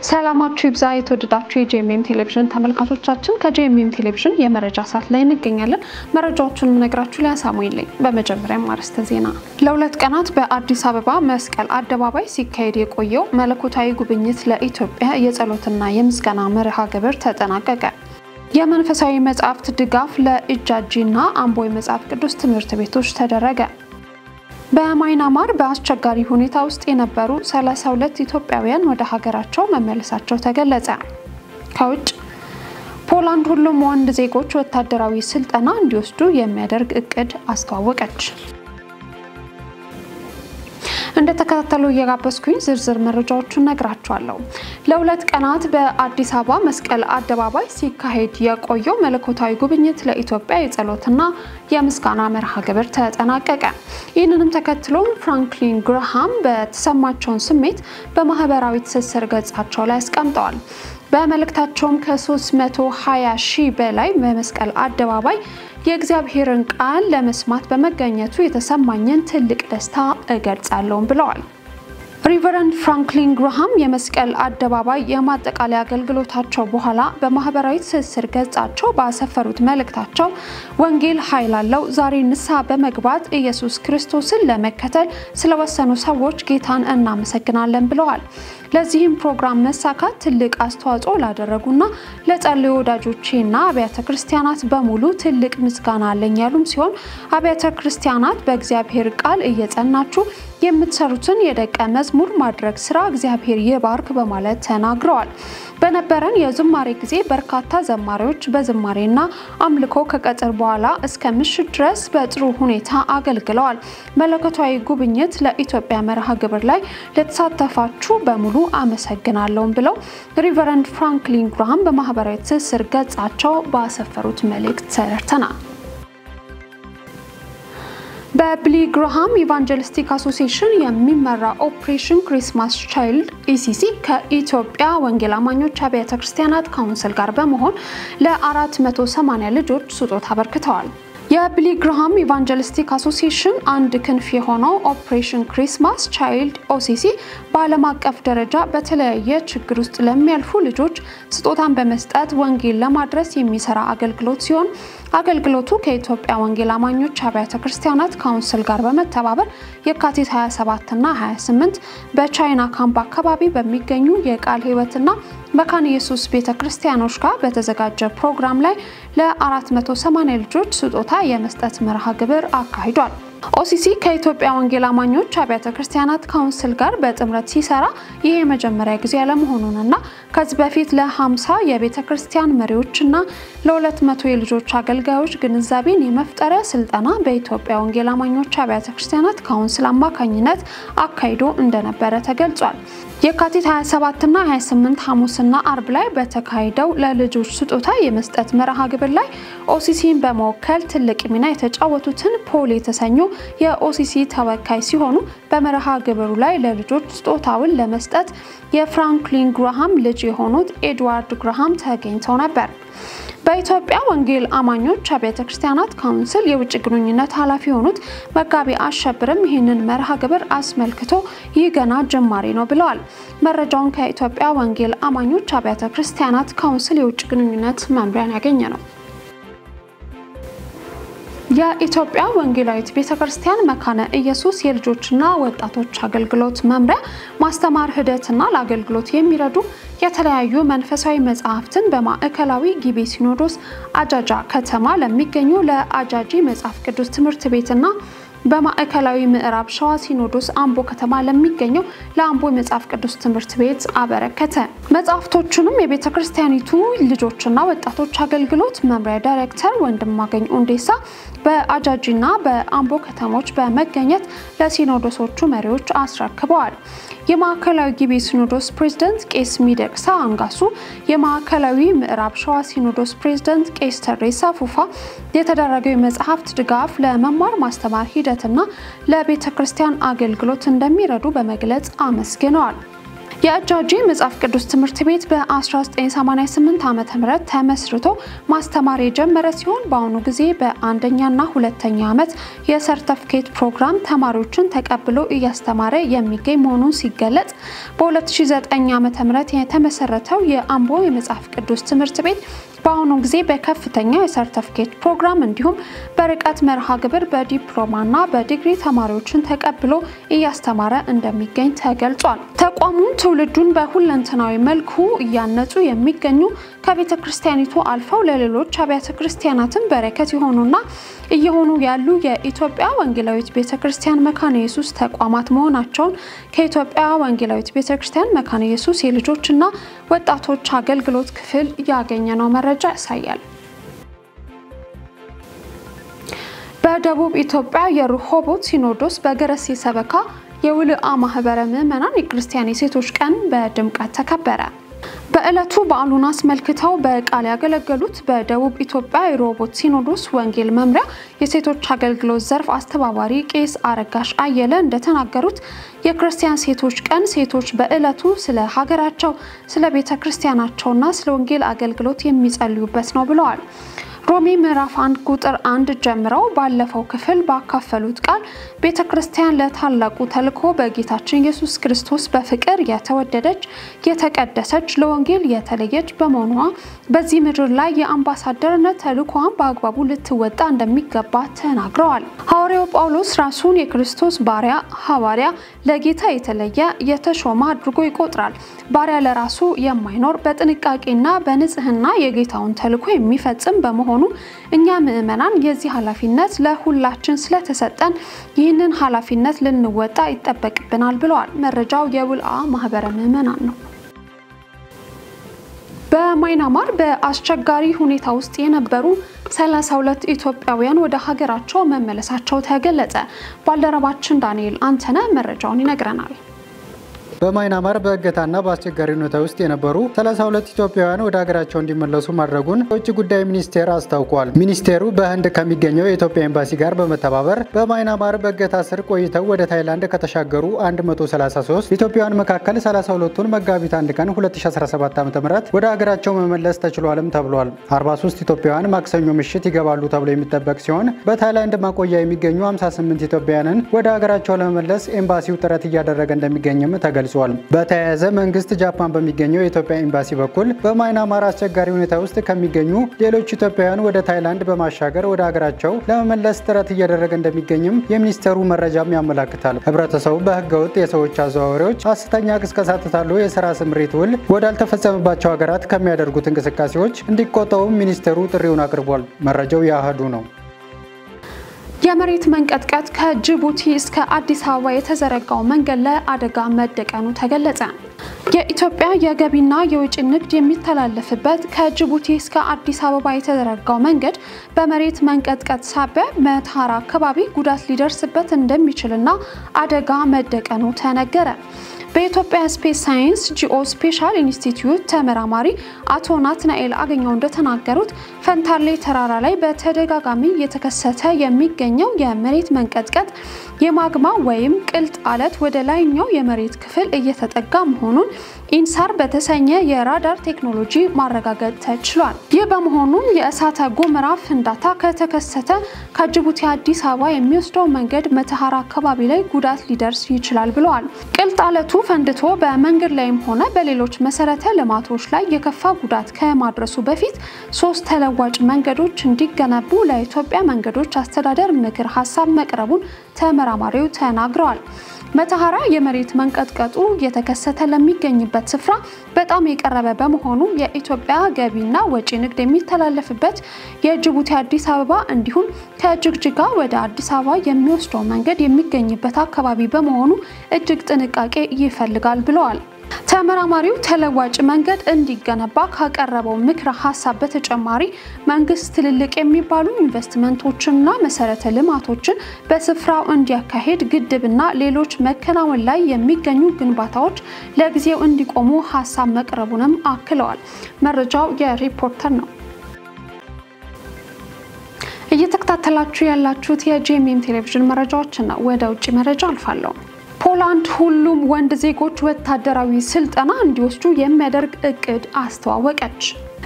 ሰላማችሁ ይብዛ የተወደዳችሁ የጄኤምኤም ቴሌቪዥን ተመልካቾቻችን ከጄኤምኤም ቴሌቪዥን የመረጃ ሰዓት ላይ እንገኛለን። መረጃዎቹን ነግራችሁ ሊያሳሙይልኝ በመጀመሪያ ማርስተ ዜና ለሁለት ቀናት በአዲስ አበባ መስቀል አደባባይ ሲካሄድ የቆየው መለኮታዊ ጉብኝት ለኢትዮጵያ የጸሎትና የምስጋና መርሃ ግብር ተጠናቀቀ። የመንፈሳዊ መጻሕፍት ድጋፍ ለኢጃጂና አምቦ መጽሐፍ ቅዱስ ትምህርት ቤቶች ተደረገ። በማይናማር በአስቸጋሪ ሁኔታ ውስጥ የነበሩ 32 ኢትዮጵያውያን ወደ ሀገራቸው መመለሳቸው ተገለጸ። ከውጭ ፖላንድ ሁሉም ወንድ ዜጎች ወታደራዊ ስልጠና እንዲወስዱ የሚያደርግ እቅድ አስተዋወቀች። እንደተከታተሉ እየጋበዝኩኝ ዝርዝር መረጃዎችን ነግራችኋለሁ። ለሁለት ቀናት በአዲስ አበባ መስቀል አደባባይ ሲካሄድ የቆየው መለኮታዊ ጉብኝት ለኢትዮጵያ የጸሎትና የምስጋና መርሃ ግብር ተጠናቀቀ። ይህንንም ተከትሎ ፍራንክሊን ግራሃም በተሰማቸው ስሜት በማህበራዊ ትስስር ገጻቸው ላይ አስቀምጠዋል። በመልእክታቸውም ከ320 ሺህ በላይ በመስቀል አደባባይ የእግዚአብሔርን ቃል ለመስማት በመገኘቱ የተሰማኝን ትልቅ ደስታ እገልጻለሁ ብለዋል። ሪቨረንድ ፍራንክሊን ግራሃም የመስቀል አደባባይ የማጠቃለያ አገልግሎታቸው በኋላ በማህበራዊ ትስስር ገጻቸው ባሰፈሩት መልእክታቸው ወንጌል ኃይል አለው፣ ዛሬ ንስሐ በመግባት ኢየሱስ ክርስቶስን ለመከተል ስለወሰኑ ሰዎች ጌታን እናመሰግናለን ብለዋል። ለዚህም ፕሮግራም መሳካት ትልቅ አስተዋጽኦ ላደረጉና ለጸለዩ ወዳጆቼና አብያተ ክርስቲያናት በሙሉ ትልቅ ምስጋና አለኝ ያሉም ሲሆን አብያተ ክርስቲያናት በእግዚአብሔር ቃል እየጸናችሁ የምትሰሩትን የደቀ መዝሙር ማድረግ ስራ እግዚአብሔር ይባርክ በማለት ተናግረዋል። በነበረን የዝማሬ ጊዜ በርካታ ዘማሪዎች በዝማሬና አምልኮ ከቀጥር በኋላ እስከ ምሽት ድረስ በጥሩ ሁኔታ አገልግለዋል። መለኮታዊ ጉብኝት ለኢትዮጵያ መርሃ ግብር ላይ ለተሳተፋችሁ በሙሉ አመሰግናለሁ ብለው ሪቨረንድ ፍራንክሊን ግራሃም በማህበራዊ ትስስር ገጻቸው ባሰፈሩት መልእክት ተረድተናል። በቢሊ ግራሃም ኢቫንጀሊስቲክ አሶሲዬሽን የሚመራ ኦፕሬሽን ክሪስማስ ቻይልድ ኢሲሲ ከኢትዮጵያ ወንጌል አማኞች አብያተ ክርስቲያናት ካውንስል ጋር በመሆን ለ480 ልጆች ስጦታ አበርክተዋል። የቢሊ ግራሃም ኢቫንጀሊስቲክ አሶሲዬሽን አንድ ክንፍ የሆነው ኦፕሬሽን ክሪስማስ ቻይልድ ኦሲሲ በዓለም አቀፍ ደረጃ በተለያየ ችግር ውስጥ ለሚያልፉ ልጆች ስጦታን በመስጠት ወንጌል ለማድረስ የሚሰራ አገልግሎት ሲሆን አገልግሎቱ ከኢትዮጵያ ወንጌል አማኞች አብያተ ክርስቲያናት ካውንስል ጋር በመተባበር የካቲት 27 እና 28 በቻይና ካምፕ አካባቢ በሚገኙ የቃል ህይወትና መካነ ኢየሱስ ቤተክርስቲያኖች ጋር በተዘጋጀ ፕሮግራም ላይ ለ480 ልጆች ስጦታ የመስጠት መርሃ ግብር አካሂዷል። ኦሲሲ ከኢትዮጵያ ወንጌል አማኞች አብያተ ክርስቲያናት ካውንስል ጋር በጥምረት ሲሰራ ይሄ የመጀመሪያ ጊዜ ያለመሆኑንና ከዚህ በፊት ለ50 የቤተክርስቲያን መሪዎችና ለ200 የልጆች አገልጋዮች ግንዛቤን የመፍጠሪያ ስልጠና በኢትዮጵያ ወንጌል አማኞች አብያተ ክርስቲያናት ካውንስል አማካኝነት አካሂዶ እንደነበረ ተገልጿል። የካቲት 27 እና 28 ሐሙስና አርብ ላይ በተካሄደው ለልጆች ስጦታ የመስጠት መርሃ ግብር ላይ ኦሲሲን በመወከል ትልቅ ሚና የተጫወቱትን ፖል የተሰኙ የኦሲሲ ተወካይ ሲሆኑ በመርሃ ግብሩ ላይ ለልጆች ስጦታውን ለመስጠት የፍራንክሊን ግራሃም ልጅ የሆኑት ኤድዋርድ ግራሃም ተገኝተው ነበር። በኢትዮጵያ ወንጌል አማኞች አብያተ ክርስቲያናት ካውንስል የውጭ ግንኙነት ኃላፊ የሆኑት መጋቢ አሸብርም ይህንን መርሃ ግብር አስመልክቶ ይህ ገና ጅማሬ ነው ብለዋል። መረጃውን ከኢትዮጵያ ወንጌል አማኞች አብያተ ክርስቲያናት ካውንስል የውጭ ግንኙነት መምሪያን ያገኘ ነው። የኢትዮጵያ ወንጌላዊት ቤተክርስቲያን መካነ ኢየሱስ የልጆችና ወጣቶች አገልግሎት መምሪያ ማስተማር ሂደትና ለአገልግሎት የሚረዱ የተለያዩ መንፈሳዊ መጻሕፍትን በማዕከላዊ ጊቤ ሲኖዶስ አጃጃ ከተማ ለሚገኙ ለአጃጂ መጽሐፍ ቅዱስ ትምህርት ቤትና በማዕከላዊ ምዕራብ ሸዋ ሲኖዶስ አምቦ ከተማ ለሚገኘው ለአምቦ መጽሐፍ ቅዱስ ትምህርት ቤት አበረከተ። መጽሐፍቶቹንም የቤተክርስቲያኒቱ ልጆችና ወጣቶች አገልግሎት መምሪያ ዳይሬክተር ወንድማገኝ ኡንዴሳ በአጃጂና በአምቦ ከተሞች በመገኘት ለሲኖዶሶቹ መሪዎች አስረክበዋል። የማዕከላዊ ጊቤ ሲኖዶስ ፕሬዝዳንት ቄስ ሚደቅሳ አንጋሱ፣ የማዕከላዊ ምዕራብ ሸዋ ሲኖዶስ ፕሬዝዳንት ቄስ ተሬሳ ፉፋ የተደረገው የመጽሐፍት ድጋፍ ለመማር ማስተማር ሂደትና ለቤተክርስቲያን አገልግሎት እንደሚረዱ በመግለጽ አመስግነዋል። የአጃጂ መጽሐፍ ቅዱስ ትምህርት ቤት በ1988 ዓመተ ምህረት ተመስርቶ ማስተማር የጀመረ ሲሆን በአሁኑ ጊዜ በአንደኛና ሁለተኛ ዓመት የሰርቲፊኬት ፕሮግራም ተማሪዎችን ተቀብሎ እያስተማረ የሚገኝ መሆኑን ሲገለጽ በ2009 ዓመተ ምህረት የተመሰረተው የአምቦ የመጽሐፍ ቅዱስ ትምህርት ቤት በአሁኑ ጊዜ በከፍተኛ የሰርቲፊኬት ፕሮግራም እንዲሁም በርቀት መርሃ ግብር በዲፕሎማና በዲግሪ ተማሪዎችን ተቀብሎ እያስተማረ እንደሚገኝ ተገልጿል። ተቋሙ ትውልዱን በሁለንተናዊ መልኩ እያነጹ የሚገኙ ከቤተ ክርስቲያኒቱ አልፈው ለሌሎች አብያተ ክርስቲያናትን በረከት የሆኑና እየሆኑ ያሉ የኢትዮጵያ ወንጌላዊት ቤተክርስቲያን መካነ ኢየሱስ ተቋማት መሆናቸውን ከኢትዮጵያ ወንጌላዊት ቤተክርስቲያን መካነ ኢየሱስ የልጆችና ወጣቶች አገልግሎት ክፍል ያገኘነው መረጃ ያሳያል። በደቡብ ኢትዮጵያ የሩሆቦት ሲኖዶስ በገረሴ ሰበካ የውልአ ማህበረ ምዕመናን የክርስቲያን ሴቶች ቀን በድምቀት ተከበረ። በእለቱ በዓሉን አስመልክተው በቃል ያገለገሉት በደቡብ ኢትዮጵያ የሩሆቦት ሲኖዶስ ወንጌል መምሪያ የሴቶች አገልግሎት ዘርፍ አስተባባሪ ቄስ አረጋሽ አየለ እንደተናገሩት የክርስቲያን ሴቶች ቀን ሴቶች በእለቱ ስለ ሀገራቸው፣ ስለ ቤተ ክርስቲያናቸውና ስለ ወንጌል አገልግሎት የሚጸልዩበት ነው ብለዋል። ሮሜ ምዕራፍ 1 ቁጥር 1 ጀምረው ባለፈው ክፍል ባካፈሉት ቃል ቤተክርስቲያን ለታላቁ ተልኮ በጌታችን ኢየሱስ ክርስቶስ በፍቅር የተወደደች የተቀደሰች ለወንጌል የተለየች በመሆኗ በዚህ ምድር ላይ የአምባሳደርነት ተልኮዋን በአግባቡ ልትወጣ እንደሚገባ ተናግረዋል። ሐዋርያው ጳውሎስ ራሱን የክርስቶስ ባሪያ ሐዋርያ ለጌታ የተለየ የተሾመ አድርጎ ይቆጥራል። ባሪያ ለራሱ የማይኖር በጥንቃቄና በንጽህና የጌታውን ተልኮ የሚፈጽም በመሆኑ እኛ ምዕመናን የዚህ ኃላፊነት ለሁላችን ስለተሰጠን ይህንን ኃላፊነት ልንወጣ ይጠበቅብናል ብለዋል። መረጃው የውልአ ማህበረ ምዕመናን ነው። በማይናማር በአስቸጋሪ ሁኔታ ውስጥ የነበሩ 32 ኢትዮጵያውያን ወደ ሀገራቸው መመለሳቸው ተገለጸ። ባልደረባችን ዳንኤል አንተነ መረጃውን ይነግረናል። በማይናማር በእገታና በአስቸጋሪ ሁኔታ ውስጥ የነበሩ 32 ኢትዮጵያውያን ወደ ሀገራቸው እንዲመለሱ ማድረጉን የውጭ ጉዳይ ሚኒስቴር አስታውቋል። ሚኒስቴሩ በህንድ ከሚገኘው የኢትዮጵያ ኤምባሲ ጋር በመተባበር በማይናማር በእገታ ስር ቆይተው ወደ ታይላንድ ከተሻገሩ 133 ኢትዮጵያውያን መካከል 32ቱን መጋቢት 1 ቀን 2017 ዓ.ም ወደ ሀገራቸው መመለስ ተችሏልም ተብሏል። 43 ኢትዮጵያውያን ማክሰኞ ምሽት ይገባሉ ተብሎ የሚጠበቅ ሲሆን በታይላንድ ማቆያ የሚገኙ 58 ኢትዮጵያውያንን ወደ ሀገራቸው ለመመለስ ኤምባሲው ጥረት እያደረገ እንደሚገኝም ተገልጿል። በተያያዘ መንግስት ጃፓን በሚገኘው የኢትዮጵያ ኤምባሲ በኩል በማይናማር አስቸጋሪ ሁኔታ ውስጥ ከሚገኙ ሌሎች ኢትዮጵያውያን ወደ ታይላንድ በማሻገር ወደ ሀገራቸው ለመመለስ ጥረት እያደረገ እንደሚገኝም የሚኒስቴሩ መረጃም ያመለክታል። ህብረተሰቡ በህገወጥ የሰዎች አዘዋዋሪዎች ሐሰተኛ ቅስቀሳ ተታሎ የሥራ ስምሪት ውል ወዳልተፈጸመባቸው ሀገራት ከሚያደርጉት እንቅስቃሴዎች እንዲቆጠቡ ሚኒስቴሩ ጥሪውን አቅርቧል። መረጃው ያሃዱ ነው። የመሬት መንቀጥቀጥ ከጅቡቲ እስከ አዲስ አበባ የተዘረጋው መንገድ ላይ አደጋ መደቀኑ ተገለጸ። የኢትዮጵያ የገቢና የውጭ ንግድ የሚተላለፍበት ከጅቡቲ እስከ አዲስ አበባ የተዘረጋው መንገድ በመሬት መንቀጥቀጥ ሳቢያ መተሃራ አካባቢ ጉዳት ሊደርስበት እንደሚችልና አደጋ መደቀኑ ተነገረ። በኢትዮጵያ ስፔስ ሳይንስ ጂኦስፔሻል ኢንስቲትዩት ተመራማሪ አቶ ናትናኤል አገኘው እንደተናገሩት ፈንታሌ ተራራ ላይ በተደጋጋሚ የተከሰተ የሚገኘው የመሬት መንቀጥቀጥ የማግማ ወይም ቅልጥ አለት ወደ ላይኛው የመሬት ክፍል እየተጠጋ መሆኑን ኢንሳር በተሰኘ የራዳር ቴክኖሎጂ ማረጋገጥ ተችሏል። ይህ በመሆኑም የእሳተ ገሞራ ፍንዳታ ከተከሰተ ከጅቡቲ አዲስ አበባ የሚወስደው መንገድ መተሃራ አካባቢ ላይ ጉዳት ሊደርስ ይችላል ብለዋል። ቅልጥ አለቱ ፈንድቶ በመንገድ ላይም ሆነ በሌሎች መሰረተ ልማቶች ላይ የከፋ ጉዳት ከማድረሱ በፊት 3 ተለዋጭ መንገዶች እንዲገነቡ ለኢትዮጵያ መንገዶች አስተዳደር ምክር ሐሳብ መቅረቡን ተመራማሪው ተናግረዋል። መተሃራ የመሬት መንቀጥቀጡ የተከሰተ ለሚገኝበት ስፍራ በጣም የቀረበ በመሆኑ የኢትዮጵያ ገቢና ወጪ ንግድ የሚተላለፍበት የጅቡቲ አዲስ አበባ እንዲሁም ከጅግጅጋ ወደ አዲስ አበባ የሚወስደው መንገድ የሚገኝበት አካባቢ በመሆኑ እጅግ ጥንቃቄ ይፈልጋል ብለዋል። ተመራማሪው ተለዋጭ መንገድ እንዲገነባ ካቀረበው ምክረ ሐሳብ በተጨማሪ መንግስት ትልልቅ የሚባሉ ኢንቨስትመንቶችንና መሰረተ ልማቶችን በስፍራው እንዲያካሄድ ግድብና ሌሎች መከናወን ላይ የሚገኙ ግንባታዎች ለጊዜው እንዲቆሙ ሐሳብ መቅረቡንም አክለዋል። መረጃው የሪፖርተር ነው። እየተከታተላችሁ ያላችሁት የጄኤምኤም ቴሌቪዥን መረጃዎችን ነው። ወደ ውጪ መረጃ አልፋለሁ። ፖላንድ ሁሉም ወንድ ዜጎች ወታደራዊ ስልጠና እንዲወስዱ የሚያደርግ እቅድ አስተዋወቀች።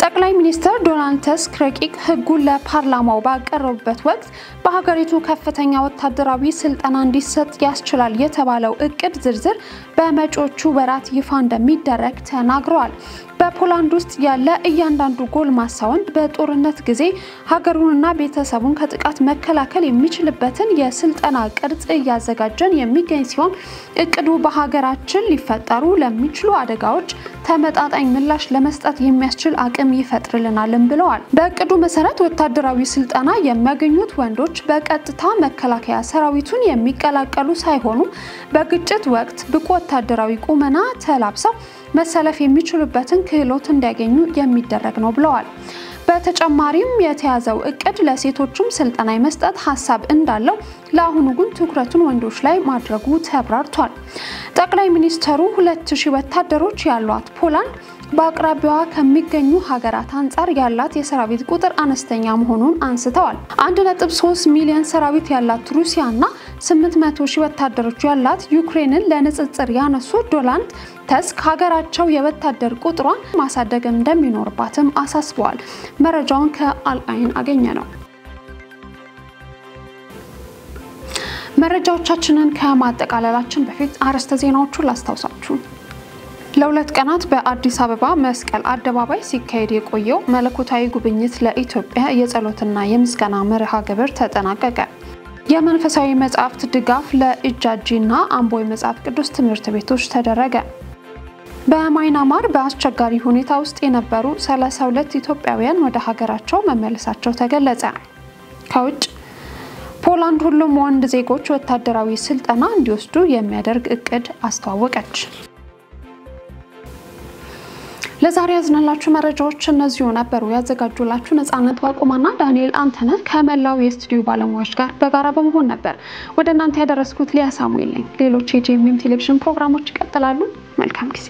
ጠቅላይ ሚኒስትር ዶናልድ ተስክ ረቂቅ ህጉን ለፓርላማው ባቀረቡበት ወቅት በሀገሪቱ ከፍተኛ ወታደራዊ ስልጠና እንዲሰጥ ያስችላል የተባለው እቅድ ዝርዝር በመጪዎቹ ወራት ይፋ እንደሚደረግ ተናግረዋል። በፖላንድ ውስጥ ያለ እያንዳንዱ ጎልማሳ ወንድ በጦርነት ጊዜ ሀገሩንና ቤተሰቡን ከጥቃት መከላከል የሚችልበትን የስልጠና ቅርጽ እያዘጋጀን የሚገኝ ሲሆን እቅዱ በሀገራችን ሊፈጠሩ ለሚችሉ አደጋዎች ተመጣጣኝ ምላሽ ለመስጠት የሚያስችል አቅም ይፈጥርልናልም ብለዋል። በእቅዱ መሰረት ወታደራዊ ስልጠና የሚያገኙት ወንዶች በቀጥታ መከላከያ ሰራዊቱን የሚቀላቀሉ ሳይሆኑ በግጭት ወቅት ብቁ ወታደራዊ ቁመና ተላብሰው መሰለፍ የሚችሉበትን ክህሎት እንዲያገኙ የሚደረግ ነው ብለዋል። በተጨማሪም የተያዘው እቅድ ለሴቶችም ስልጠና የመስጠት ሐሳብ እንዳለው ለአሁኑ ግን ትኩረቱን ወንዶች ላይ ማድረጉ ተብራርቷል። ጠቅላይ ሚኒስትሩ 2000 ወታደሮች ያሏት ፖላንድ በአቅራቢያዋ ከሚገኙ ሀገራት አንፃር ያላት የሰራዊት ቁጥር አነስተኛ መሆኑን አንስተዋል። 1.3 ሚሊዮን ሰራዊት ያላት ሩሲያና 800,000 ወታደሮች ያላት ዩክሬንን ለንጽጽር ያነሱት ዶናልድ ተስክ ሀገራቸው የወታደር ቁጥሯን ማሳደግ እንደሚኖርባትም አሳስበዋል። መረጃውን ከአልአይን አገኘነው። መረጃዎቻችንን ከማጠቃለላችን በፊት አርዕስተ ዜናዎቹን ላስታውሳችሁ። ለሁለት ቀናት በአዲስ አበባ መስቀል አደባባይ ሲካሄድ የቆየው መለኮታዊ ጉብኝት ለኢትዮጵያ የጸሎትና የምስጋና መርሃ ግብር ተጠናቀቀ። የመንፈሳዊ መጻሕፍት ድጋፍ ለኢጃጂና አምቦ መጽሐፍ ቅዱስ ትምህርት ቤቶች ተደረገ። በማይናማር በአስቸጋሪ ሁኔታ ውስጥ የነበሩ 32 ኢትዮጵያውያን ወደ ሀገራቸው መመለሳቸው ተገለጸ። ከውጭ ፖላንድ ሁሉም ወንድ ዜጎች ወታደራዊ ስልጠና እንዲወስዱ የሚያደርግ እቅድ አስተዋወቀች። ለዛሬ ያዝናላችሁ መረጃዎች እነዚሁ ነበሩ። ያዘጋጁላችሁ ነፃነት ዋቁማና ዳንኤል አንተነህ ከመላው የስቱዲዮ ባለሙያዎች ጋር በጋራ በመሆን ነበር ወደ እናንተ ያደረስኩት። ሊያ ሳሙኤል ነኝ። ሌሎች የጄኤምኤም ቴሌቪዥን ፕሮግራሞች ይቀጥላሉ። መልካም ጊዜ።